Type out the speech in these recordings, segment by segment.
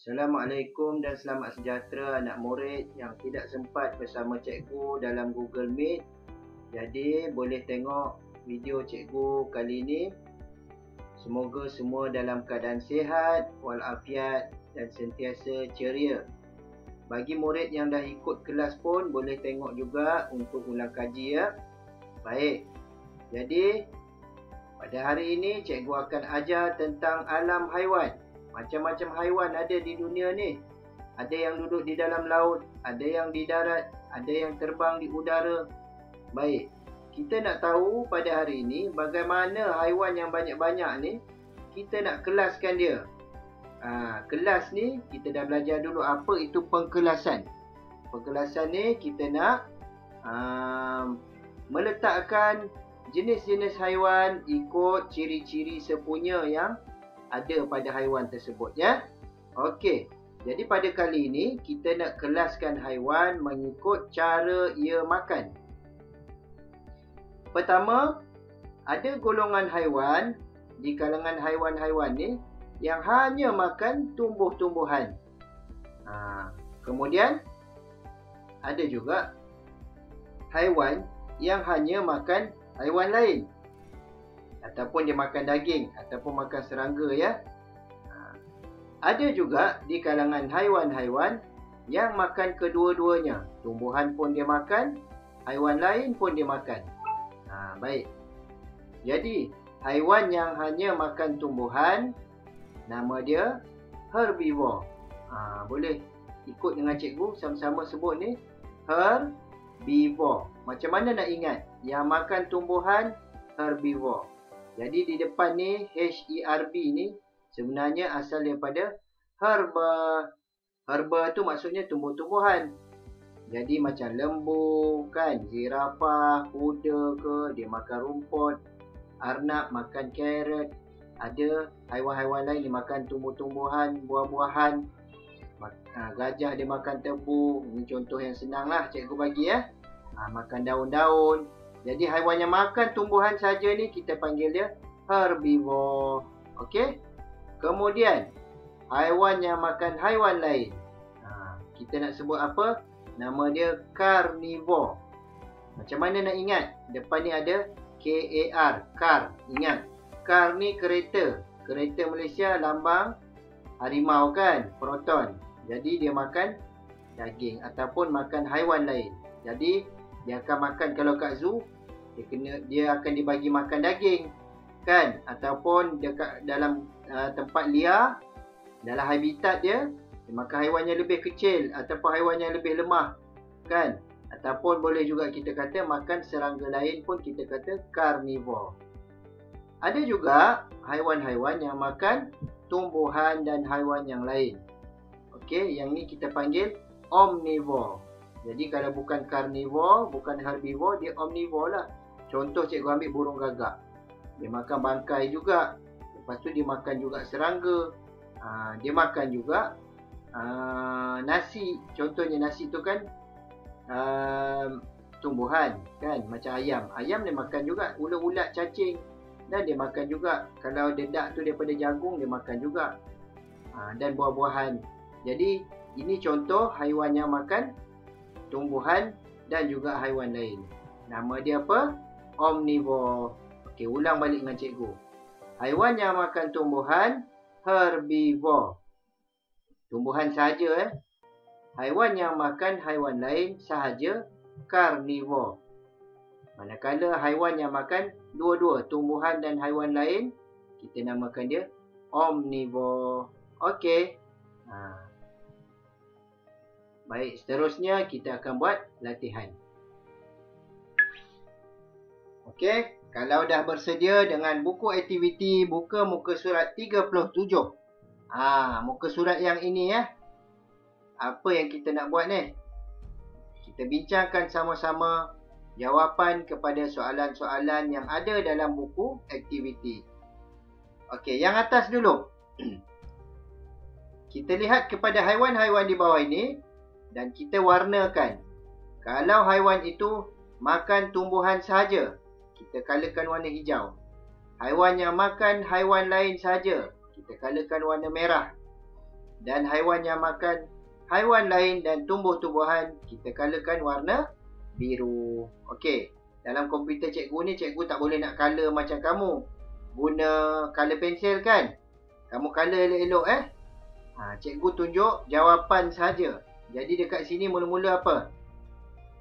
Assalamualaikum dan selamat sejahtera anak murid yang tidak sempat bersama cikgu dalam Google Meet. Jadi boleh tengok video cikgu kali ini. Semoga semua dalam keadaan sihat, walafiat dan sentiasa ceria. Bagi murid yang dah ikut kelas pun boleh tengok juga untuk ulang kaji ya. Baik. Jadi pada hari ini cikgu akan ajar tentang alam haiwan. Macam-macam haiwan ada di dunia ni. Ada yang duduk di dalam laut, ada yang di darat, ada yang terbang di udara. Baik, kita nak tahu pada hari ini bagaimana haiwan yang banyak-banyak ni kita nak kelaskan dia. Kelas ni kita dah belajar dulu apa itu pengkelasan. Pengkelasan ni kita nak meletakkan jenis-jenis haiwan ikut ciri-ciri sepunya yang ada pada haiwan tersebut ya. Okey. Jadi pada kali ini kita nak kelaskan haiwan mengikut cara ia makan. Pertama, ada golongan haiwan di kalangan haiwan-haiwan ni yang hanya makan tumbuh-tumbuhan. Kemudian ada juga haiwan yang hanya makan haiwan lain. Ataupun dia makan daging ataupun makan serangga ya. Ada juga di kalangan haiwan-haiwan yang makan kedua-duanya. Tumbuhan pun dia makan, haiwan lain pun dia makan. Baik. Jadi, haiwan yang hanya makan tumbuhan nama dia herbivore. Boleh ikut dengan cikgu sama-sama sebut ni herbivore. Macam mana nak ingat? Yang makan tumbuhan herbivore. Jadi di depan ni HERB ni sebenarnya asal daripada herba. Herba tu maksudnya tumbuh-tumbuhan. Jadi macam lembu kan, zirafah, kuda ke, dia makan rumput. Arnab makan carrot. Ada haiwan-haiwan lain dia makan tumbuh-tumbuhan, buah-buahan. Gajah dia makan tebu. Ini contoh yang senang lah cikgu bagi ya. Makan daun-daun. Jadi haiwan yang makan tumbuhan saja ni kita panggil dia herbivore. Okey. Kemudian haiwan yang makan haiwan lain. Kita nak sebut apa? Nama dia carnivore. Macam mana nak ingat? Depan ni ada K-A-R. Car. Ingat. Car ni kereta. Kereta Malaysia lambang harimau kan? Proton. Jadi dia makan daging ataupun makan haiwan lain. Jadi dia akan makan kalau kat zoo dia akan dibagi makan daging kan, ataupun dekat dalam tempat liar dalam habitat dia makan haiwan yang lebih kecil ataupun haiwan yang lebih lemah kan, ataupun boleh juga kita kata makan serangga lain pun kita kata carnivore. Ada juga haiwan-haiwan yang makan tumbuhan dan haiwan yang lain. Okey, yang ni kita panggil omnivore. Jadi kalau bukan carnivore, bukan herbivore, dia omnivore lah. Contoh cikgu ambil burung gagak. Dia makan bangkai juga. Lepas tu dia makan juga serangga. Dia makan juga nasi. Contohnya nasi tu kan tumbuhan kan, macam ayam. Ayam dia makan juga ulat-ulat, cacing. Dan dia makan juga, kalau dedak tu daripada jagung, dia makan juga. Dan buah-buahan. Jadi ini contoh haiwan yang makan tumbuhan dan juga haiwan lain. Nama dia apa? Omnivore. Okey, ulang balik dengan cikgu. Haiwan yang makan tumbuhan, herbivore. Tumbuhan sahaja Haiwan yang makan haiwan lain sahaja, carnivore. Manakala haiwan yang makan dua-dua, tumbuhan dan haiwan lain, kita namakan dia omnivore. Okey. Baik, seterusnya kita akan buat latihan. Okey, kalau dah bersedia dengan buku aktiviti, buka muka surat 37. Muka surat yang ini ya. Apa yang kita nak buat ni? Kita bincangkan sama-sama jawapan kepada soalan-soalan yang ada dalam buku aktiviti. Okey, yang atas dulu. Kita lihat kepada haiwan-haiwan di bawah ini dan kita warnakan. Kalau haiwan itu makan tumbuhan sahaja, kita colourkan warna hijau. Haiwan yang makan haiwan lain sahaja, kita colourkan warna merah. dan haiwan yang makan haiwan lain dan tumbuh-tumbuhan, kita colourkan warna biru. Okey, dalam komputer cikgu ni, cikgu tak boleh nak colour macam kamu guna colour pensel kan. Kamu colour elok-elok cikgu tunjuk jawapan saja. Jadi dekat sini mula-mula apa?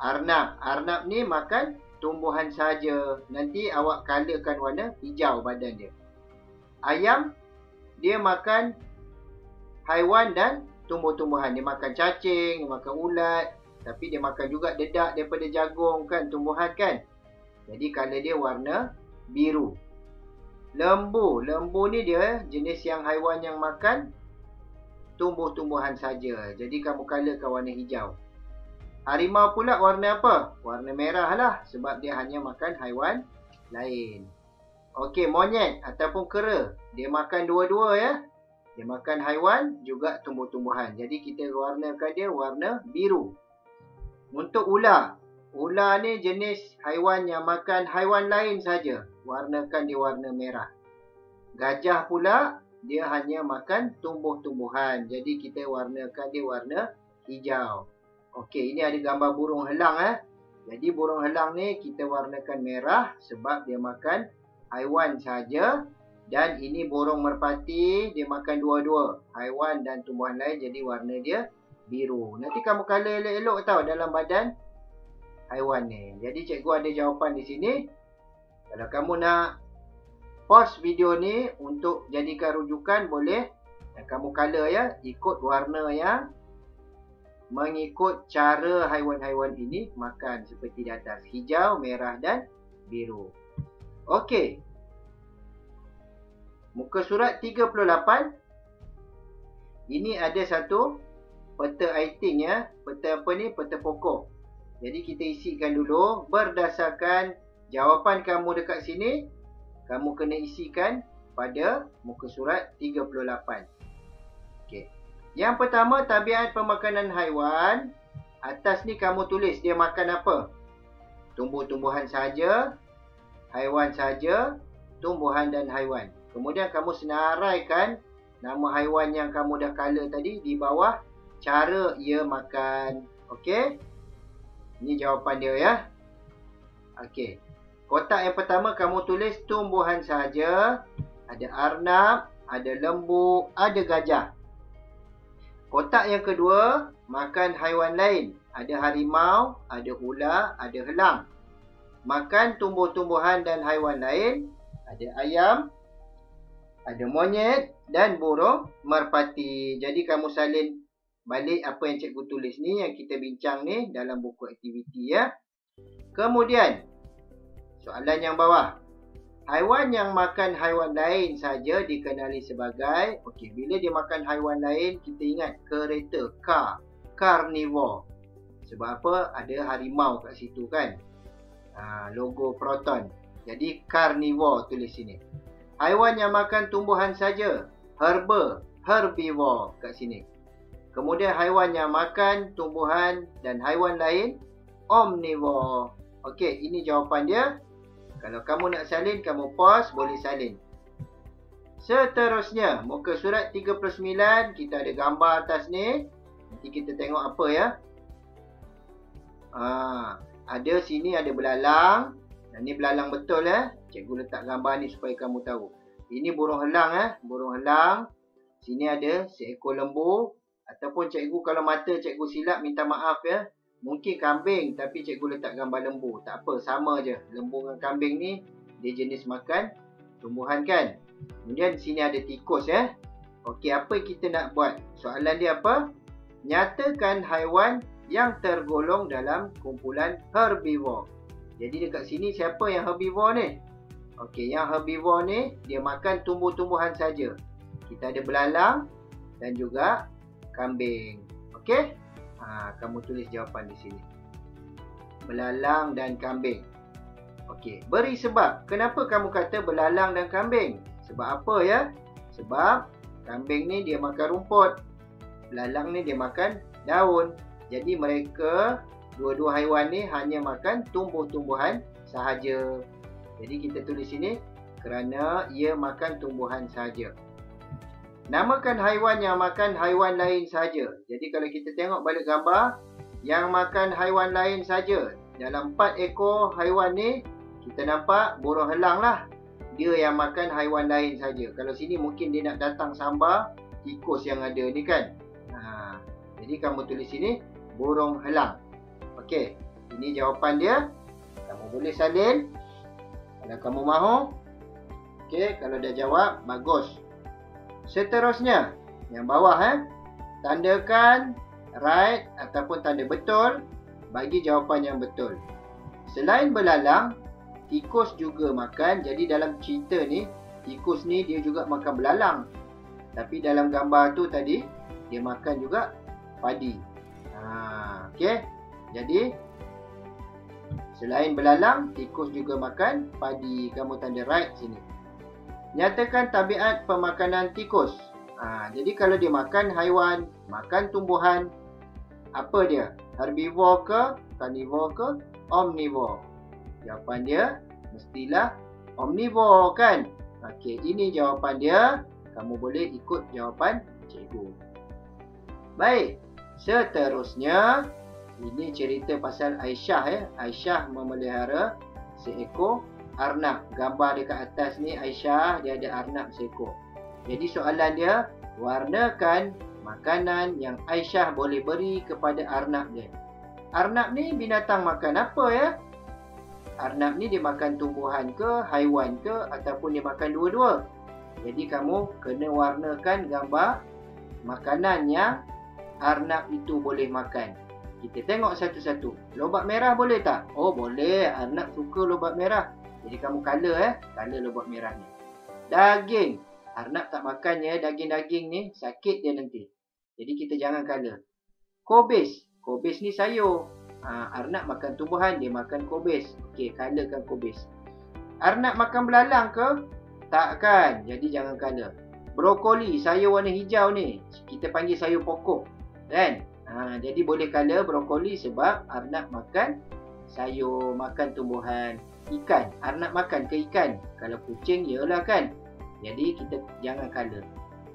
Arnab. Arnab ni makan tumbuhan saja. Nanti awak colourkan warna hijau badan dia. Ayam, dia makan haiwan dan tumbuh-tumbuhan. Dia makan cacing, dia makan ulat. Tapi dia makan juga dedak daripada jagung kan, tumbuhan kan. Jadi colour dia warna biru. Lembu. Lembu ni dia jenis yang haiwan yang makan tumbuh-tumbuhan saja. Jadi kamu colourkan warna hijau. Harimau pula warna apa? Warna merah lah. Sebab dia hanya makan haiwan lain. Okey, monyet ataupun kera. Dia makan dua-dua ya. Dia makan haiwan juga tumbuh-tumbuhan. Jadi kita warnakan dia warna biru. Untuk ular. Ular ni jenis haiwan yang makan haiwan lain saja. Warnakan dia warna merah. Gajah pula, dia hanya makan tumbuh-tumbuhan. Jadi kita warnakan dia warna hijau. Okey, ini ada gambar burung helang Jadi burung helang ni kita warnakan merah sebab dia makan haiwan saja. Dan ini burung merpati, dia makan dua-dua, haiwan dan tumbuhan lain. Jadi warna dia biru. Nanti kamu colour elok-elok tau dalam badan haiwan ni. Jadi cikgu ada jawapan di sini. Kalau kamu nak pause video ni untuk jadikan rujukan, boleh. Dan kamu colour ya, ikut warna yang mengikut cara haiwan-haiwan ini makan seperti di atas. Hijau, merah dan biru. Okey. Muka surat 38. Ini ada satu peta iting ya. Peta apa ni? Peta pokok. Jadi kita isikan dulu. Berdasarkan jawapan kamu dekat sini, kamu kena isikan pada muka surat 38. Okey. Yang pertama, tabiat pemakanan haiwan. Atas ni kamu tulis dia makan apa? Tumbuh-tumbuhan saja, haiwan saja, tumbuhan dan haiwan. Kemudian kamu senaraikan nama haiwan yang kamu dah colour tadi di bawah cara ia makan. Okey? Ini jawapan dia ya. Okey. Kotak yang pertama kamu tulis tumbuhan saja. Ada arnab, ada lembu, ada gajah. Kotak yang kedua, makan haiwan lain. Ada harimau, ada ular, ada helang. Makan tumbuh-tumbuhan dan haiwan lain. Ada ayam, ada monyet dan burung merpati. Jadi kamu salin balik apa yang cikgu tulis ni, yang kita bincang ni dalam buku aktiviti ya. Kemudian, soalan yang bawah. Haiwan yang makan haiwan lain saja dikenali sebagai, okey, bila dia makan haiwan lain, kita ingat kereta, car, carnivore. Sebab apa? Ada harimau kat situ kan. Logo Proton. Jadi carnivore tulis sini. Haiwan yang makan tumbuhan saja, herbivore kat sini. Kemudian haiwan yang makan tumbuhan dan haiwan lain, omnivore. Okey, ini jawapan dia. Kalau kamu nak salin, kamu pause, boleh salin. Seterusnya, muka surat 39, kita ada gambar atas ni. Nanti kita tengok apa ya. Ada sini ada belalang. Dan ni belalang betul Cikgu letak gambar ni supaya kamu tahu. Ini burung helang burung helang. Sini ada seekor lembu. Ataupun cikgu kalau mata cikgu silap, minta maaf ya. Mungkin kambing tapi cikgu letak gambar lembu. Tak apa, sama je. Lembu dengan kambing ni dia jenis makan tumbuhan kan. Kemudian sini ada tikus Okey, apa kita nak buat? Soalan dia apa? Nyatakan haiwan yang tergolong dalam kumpulan herbivore. Jadi dekat sini siapa yang herbivore ni? Okey, yang herbivore ni dia makan tumbuh-tumbuhan saja. Kita ada belalang dan juga kambing. Okey? Kamu tulis jawapan di sini. Belalang dan kambing. Okey, beri sebab. Kenapa kamu kata belalang dan kambing? Sebab apa ya? Sebab kambing ni dia makan rumput. Belalang ni dia makan daun. Jadi mereka dua-dua haiwan ni hanya makan tumbuh-tumbuhan sahaja. Jadi kita tulis sini kerana ia makan tumbuhan sahaja. Namakan haiwan yang makan haiwan lain saja. Jadi kalau kita tengok balik gambar, yang makan haiwan lain saja. Dalam 4 ekor haiwan ni, kita nampak burung helang lah. Dia yang makan haiwan lain saja. Kalau sini mungkin dia nak datang sambar tikus yang ada ni kan. Jadi kamu tulis sini burung helang. Okey, ini jawapan dia. Kamu boleh salin kalau kamu mahu. Okey, kalau dah jawab, bagus. Seterusnya, yang bawah tandakan right ataupun tanda betul bagi jawapan yang betul. Selain belalang, tikus juga makan. Jadi dalam cerita ni, tikus ni dia juga makan belalang. Tapi dalam gambar tu tadi, dia makan juga padi. Okey. Jadi selain belalang, tikus juga makan padi. Kamu tanda right sini. Nyatakan tabiat pemakanan tikus. Jadi kalau dia makan haiwan, makan tumbuhan, apa dia? Herbivore ke, carnivore ke, omnivore? Jawapan dia mestilah omnivore kan? Okey, ini jawapan dia. Kamu boleh ikut jawapan cikgu. Baik, seterusnya ini cerita pasal Aisyah Aisyah memelihara seekor arnab. Gambar dekat atas ni Aisyah, dia ada arnab seekor. Jadi soalan dia, warnakan makanan yang Aisyah boleh beri kepada arnab dia. Arnab ni binatang makan apa ya? Arnab ni dia makan tumbuhan ke, haiwan ke, ataupun dia makan dua-dua. Jadi kamu kena warnakan gambar makanan yang arnab itu boleh makan. Kita tengok satu-satu. Lobak merah boleh tak? Oh boleh, arnab suka lobak merah. Jadi kamu color color lobak merah ni. Daging, arnab tak makan ya, daging-daging ni sakit dia nanti. Jadi kita jangan color. Kobis, kobis ni sayur. Arnab makan tumbuhan, dia makan kobis. Okey, colorkan kobis. Arnab makan belalang ke? Takkan, jadi jangan color. Brokoli, sayur warna hijau ni, kita panggil sayur pokok kan? Jadi boleh color brokoli sebab arnab makan sayur, makan tumbuhan. Ikan, arnab makan ke ikan? Kalau kucing, iyalah kan? Jadi kita jangan color.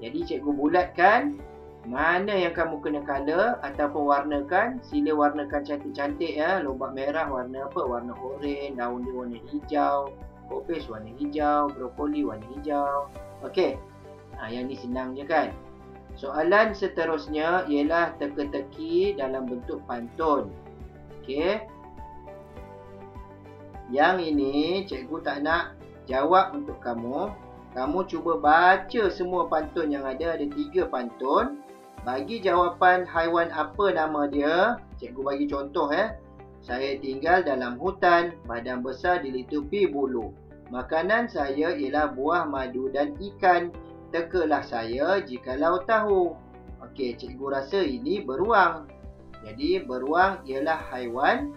Jadi cikgu bulatkan mana yang kamu kena color ataupun warnakan. Sila warnakan cantik-cantik ya. Lobak merah warna apa? Warna oranye, daun dia warna hijau, kobis warna hijau, brokoli warna hijau. Okey. Yang ni senang je kan? Soalan seterusnya ialah teka-teki dalam bentuk pantun. Okey. Yang ini cikgu tak nak jawab untuk kamu. Kamu cuba baca semua pantun yang ada. Ada 3 pantun. Bagi jawapan haiwan apa nama dia. Cikgu bagi contoh Saya tinggal dalam hutan, badan besar dilitupi bulu. Makanan saya ialah buah madu dan ikan. Tekalah saya jikalau tahu. Okey, cikgu rasa ini beruang. Jadi beruang ialah haiwan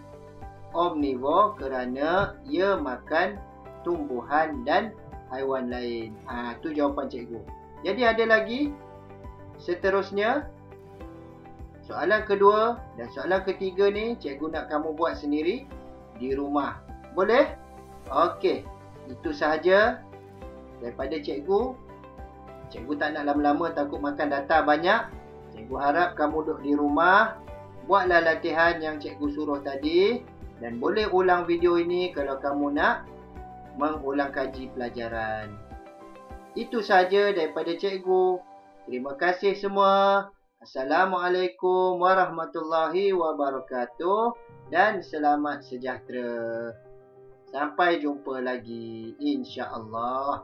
omnivore kerana ia makan tumbuhan dan haiwan lain. Tu jawapan cikgu. Jadi ada lagi. Seterusnya, soalan kedua dan soalan ketiga ni cikgu nak kamu buat sendiri di rumah. Boleh? Okey. Itu sahaja daripada cikgu. Cikgu tak nak lama-lama, takut makan data banyak. Cikgu harap kamu duduk di rumah. Buatlah latihan yang cikgu suruh tadi. Dan boleh ulang video ini kalau kamu nak mengulang kaji pelajaran. Itu sahaja daripada cikgu. Terima kasih semua. Assalamualaikum warahmatullahi wabarakatuh. Dan selamat sejahtera. Sampai jumpa lagi, insya-Allah.